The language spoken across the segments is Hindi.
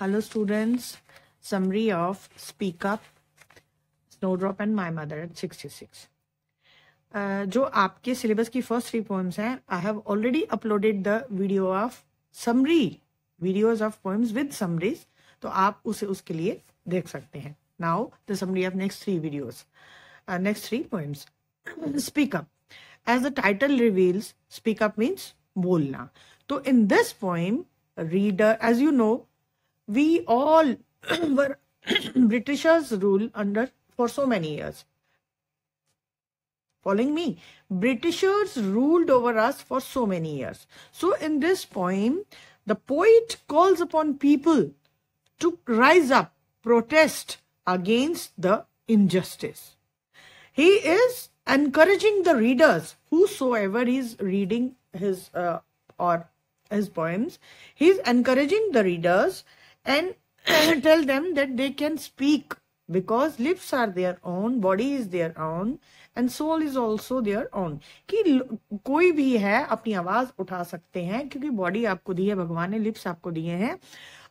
Hello students, summary of Speak Up, Snowdrop and My Mother at 66. जो आपके सिलेबस की फर्स्ट 3 पोएम्स हैं, I have already uploaded the video of summary, videos of poems with summaries, तो आप उसे उसके लिए देख सकते हैं. Now the summary of next 3 videos, next 3 poems. Speak Up. As the title reveals, speak up means बोलना. तो in this poem, reader, as you know, we all were Britishers rule under for so many years. Following me? Britishers ruled over us for so many years. So in this poem, the poet calls upon people to rise up, protest against the injustice. He is encouraging the readers, whosoever is reading his or his poems, he is encouraging the readers and tell them that they can speak because lips are their own, body is their own and soul is also their own. कि कोई भी है अपनी आवाज उठा सकते हैं क्योंकि बॉडी आपको दी है भगवान ने, लिप्स आपको दिए हैं,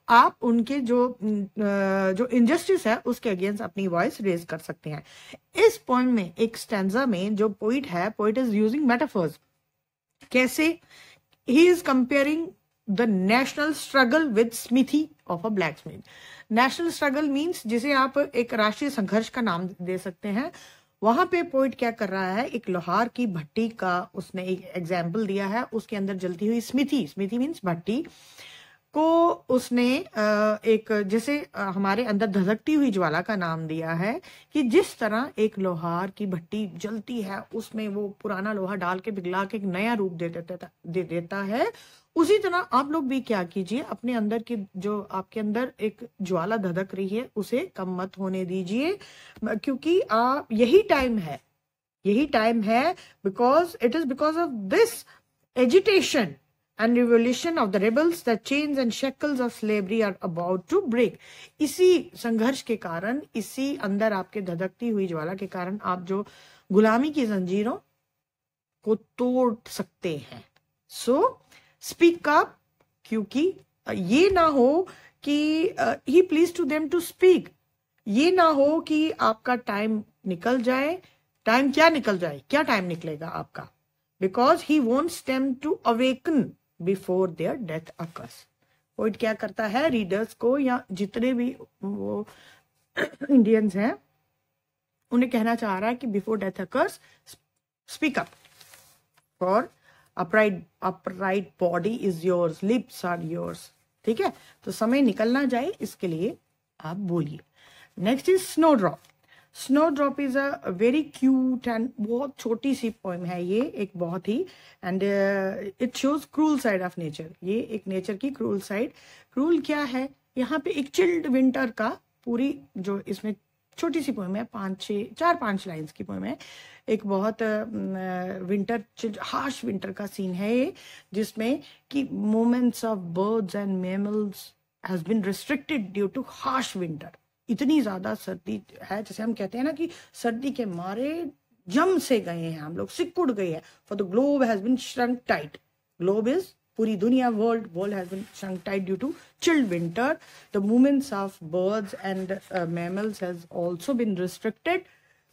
आप उनके जो इनजस्टिस है उसके अगेंस्ट अपनी वॉइस रेज कर सकते हैं. इस पोएम में एक स्टैंजा में जो पोइट है, पोइट इज यूजिंग मेटाफर्स. कैसे? He is comparing the national struggle with smithy of a blacksmith. National struggle means जिसे आप एक राष्ट्रीय संघर्ष का नाम दे सकते हैं. वहां पे पोइट क्या कर रहा है, एक लोहार की भट्टी का उसने एक एग्जाम्पल दिया है, उसके अंदर जलती हुई स्मिथी, स्मिथी मीन्स भट्टी को उसने एक जैसे हमारे अंदर धधकती हुई ज्वाला का नाम दिया है कि जिस तरह एक लोहार की भट्टी जलती है, उसमें वो पुराना लोहा डाल के पिघला के एक नया रूप दे देता है, उसी तरह आप लोग भी क्या कीजिए, अपने अंदर की जो आपके अंदर एक ज्वाला धधक रही है उसे कम मत होने दीजिए, क्योंकि यही टाइम है because it is because of this agitation and revolution of the rebels that chains and shackles of slavery are about to break. इसी संघर्ष के कारण, इसी अंदर आपके धधकती हुई ज्वाला के कारण आप जो गुलामी की जंजीरों को तोड़ सकते हैं. सो स्पीक अप, क्योंकि ये ना हो कि he please to them to speak, ये ना हो कि आपका टाइम निकल जाए. टाइम क्या निकल जाए, क्या टाइम निकलेगा आपका? Because he wants them to awaken before their death occurs. Poet क्या करता है, रीडर्स को या जितने भी वो इंडियंस हैं उन्हें कहना चाह रहा है कि before death occurs speak up, for upright body is yours, lips are yours. ठीक है, तो समय निकलना जाए इसके लिए आप बोलिए. Next is snowdrop. Snowdrop is a very cute and बहुत छोटी सी पोएम है ये, एक बहुत ही, and it shows cruel side of nature. ये एक नेचर की क्रूल साइड. क्रूल क्या है, यहाँ पे एक चिल्ड विंटर का पूरी जो इसमें छोटी सी पोएम है, 4-5 लाइन्स की पोएम है, एक बहुत विंटर हार्श विंटर का सीन है ये, जिसमें कि movements of birds and mammals has been restricted due to harsh winter. इतनी ज्यादा सर्दी है, जैसे हम कहते हैं ना कि सर्दी के मारे जम से गए हैं हम लोग, सिकुड़ गए हैं. For the globe has been shrunk tight. Globe is पूरी दुनिया, world has been shrunk tight due to chilled winter. The movements of birds and mammals has also been restricted,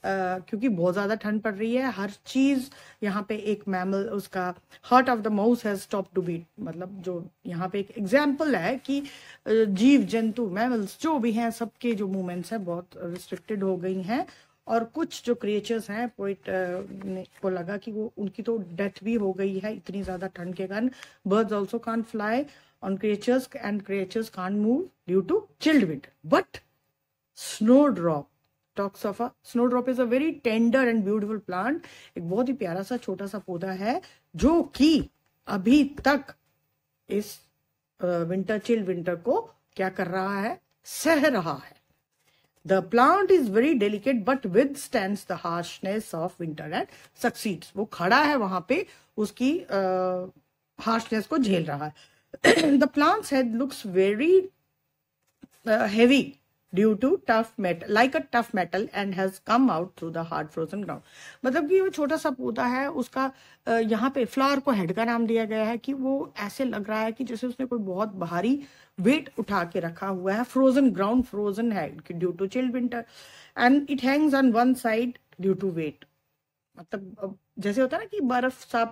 क्योंकि बहुत ज्यादा ठंड पड़ रही है. हर चीज यहाँ पे, एक मैमल, उसका heart of the mouse has stop to beat. मतलब जो यहाँ पे एक एग्जाम्पल है कि जीव जंतु, मैमल्स जो भी हैं, सबके जो मूवमेंट्स हैं बहुत रिस्ट्रिक्टेड हो गई हैं. और कुछ जो क्रिएचर्स हैं, पोइट को लगा कि वो उनकी तो डेथ भी हो गई है इतनी ज्यादा ठंड के कारण. Birds also can't fly on creatures and creatures can't move due to chilled winter. But snowdrop talks of a snowdrop is a very tender and beautiful plant. एक बहुत ही प्यारा सा छोटा सा पौधा है जो कि अभी तक इस विंटर, चिल विंटर को क्या कर रहा है, सह रहा है. The plant is very delicate but withstands the harshness of winter and succeeds. वो खड़ा है वहां पे, उसकी harshness को झेल रहा है. The plant's head looks very heavy due to tough metal like a tough metal and has come out through the hard frozen ground. मतलब कि वो छोटा सा पौधा है, उसका यहाँ पे फ्लावर को हेड का नाम दिया गया है कि वो ऐसे लग रहा है कि जैसे उसने कोई बहुत भारी वेट उठा के रखा हुआ है। फ्रोजन ग्राउंड, फ्रोजन है due to chilled winter, and it hangs on one side due to weight. मतलब जैसे होता है ना कि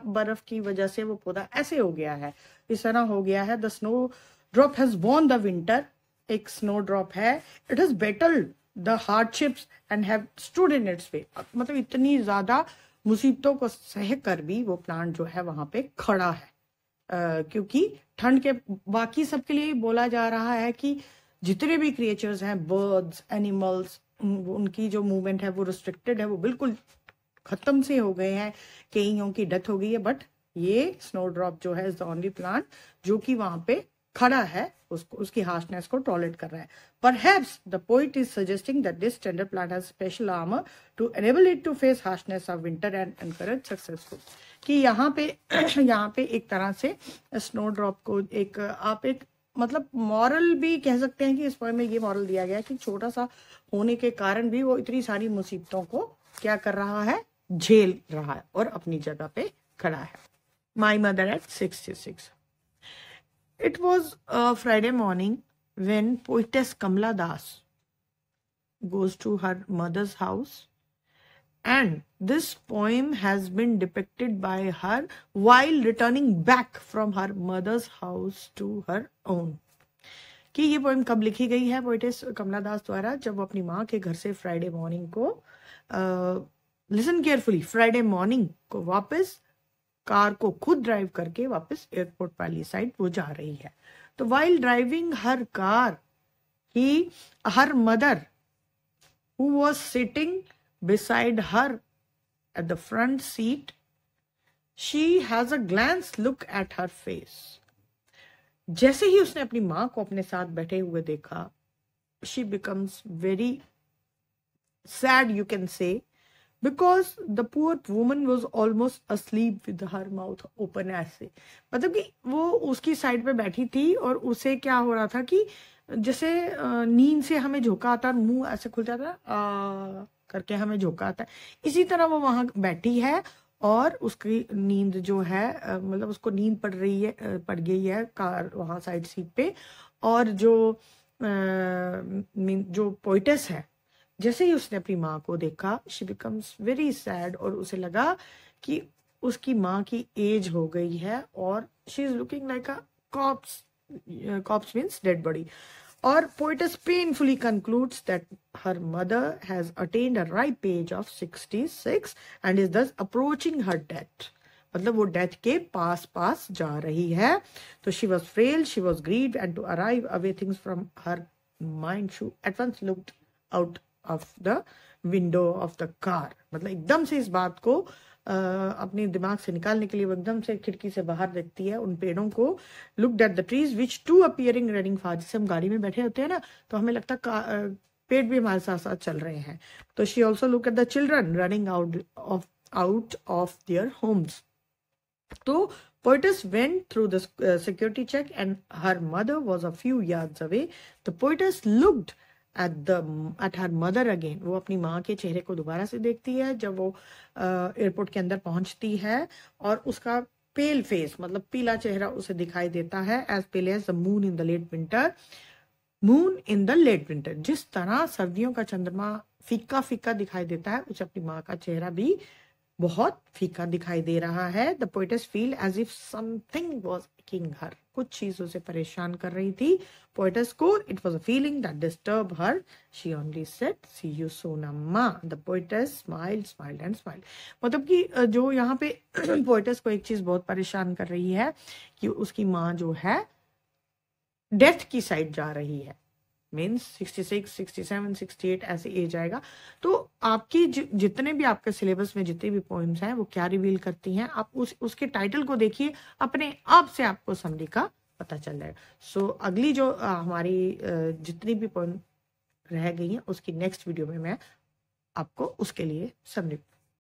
बर्फ की वजह से वो पौधा ऐसे हो गया है, इस तरह हो गया है। The snowdrop has won the winter, एक स्नो ड्रॉप है, it has battled the hardships and have stood in its way. मतलब इतनी ज्यादा मुसीबतों को सह कर भी वो प्लांट जो है वहां पे खड़ा है। क्योंकि ठंड के बाकी सबके लिए बोला जा रहा है कि जितने भी क्रिएचर्स हैं, बर्ड्स, एनिमल्स, उनकी जो मूवमेंट है वो रिस्ट्रिक्टेड है, वो बिल्कुल खत्म से हो गए हैं, कईयों की डेथ हो गई है। बट ये स्नो ड्रॉप जो है इज द ओनली प्लांट जो कि वहां पे खड़ा है, उसको उसकी हार्शनेस को टॉलरेट कर रहा है। Perhaps the poet is suggesting that this tender plant has special armor to enable it to face harshness of winter and encourage successful। कि यहाँ पे एक तरह से स्नो ड्रॉप को एक मतलब मॉरल भी कह सकते हैं कि इस पोएम में ये मॉरल दिया गया है कि छोटा सा होने के कारण भी वो इतनी सारी मुसीबतों को क्या कर रहा है, झेल रहा है और अपनी जगह पे खड़ा है। My mother at 66। It was a Friday morning when poetess Kamala Das goes to her mother's house, and this poem has been depicted by her while returning back from her mother's house to her own। कि ये पोएम कब लिखी गई है पोएटेस कमला दास द्वारा, जब वो अपनी माँ के घर से फ्राइडे मॉर्निंग को लिसन केयरफुली, फ्राइडे मॉर्निंग को वापस कार को खुद ड्राइव करके वापस एयरपोर्ट वाली साइड वो जा रही है। तो while driving her car, her mother who was sitting beside her at the front seat, she has a glance look at her face। जैसे ही उसने अपनी माँ को अपने साथ बैठे हुए देखा, she becomes very sad, you can say, because the poor woman was almost asleep with her mouth open ऐसे। मतलब कि वो उसकी साइड पे बैठी थी और उसे क्या हो रहा था कि जैसे नींद से हमें झोंका आता है, मुंह ऐसे खुल जाता है करके हमें झोंका आता है, इसी तरह वो वहां बैठी है और उसकी नींद जो है मतलब उसको नींद पड़ गई है कार वहां साइड सीट पे। और जो पोइटेस है, जैसे ही उसने अपनी माँ को देखा, शी बिकम्स वेरी सैड, और उसे लगा कि उसकी माँ की एज हो गई है और she is looking like a corpse, corpse means dead body. Or poetess painfully concludes that her mother has attained a ripe age of 66 and is thus approaching her death। मतलब वो डेथ के पास जा रही है। तो she was frail, she was grieved, and to arrive away things from her mind, she at once looked out of the window of the car। मतलब एकदम से इस बात को अपने दिमाग से निकालने के लिए वो एकदम से खिड़की से बाहर देखती है उन पेड़ों को। Looked at the trees which to appearing running fast. जैसे हम गाड़ी में बैठे होते हैं ना, तो हमें लगता है पेड़ भी हमारे साथ साथ चल रहे हैं। तो she also look at the children running out of their homes. तो poetess went through the security check and her mother was a few yards away। The poetess looked at her mother again। वो अपनी माँ के चेहरे को दोबारा से देखती है जब वो एयरपोर्ट के अंदर पहुंचती है, और उसका पेल फेस मतलब पीला चेहरा उसे दिखाई देता है, as pale as the moon in the late winter. Moon in the late winter, जिस तरह सर्दियों का चंद्रमा फीका फीका दिखाई देता है, उसे अपनी माँ का चेहरा भी बहुत फीका दिखाई दे रहा है। The poetess feel as if something was irking her. कुछ चीज उसे परेशान कर रही थी पोएटेस को। It was a feeling that disturb her. She only said see you soon Amma. The poetess smiled and smiled. मतलब कि जो यहाँ पे पोएटेस को एक चीज बहुत परेशान कर रही है कि उसकी माँ जो है डेथ की साइड जा रही है। मीन्स 66, 67, 68 ऐसे एज आएगा। तो आपकी जितने भी आपके सिलेबस में जितने भी पोएम्स हैं वो क्या रिवील करती हैं, आप उसके टाइटल को देखिए, अपने आप से आपको समरी का पता चल जाएगा। सो अगली जो हमारी जितनी भी पोएम रह गई हैं उसकी नेक्स्ट वीडियो में मैं आपको उसके लिए समरी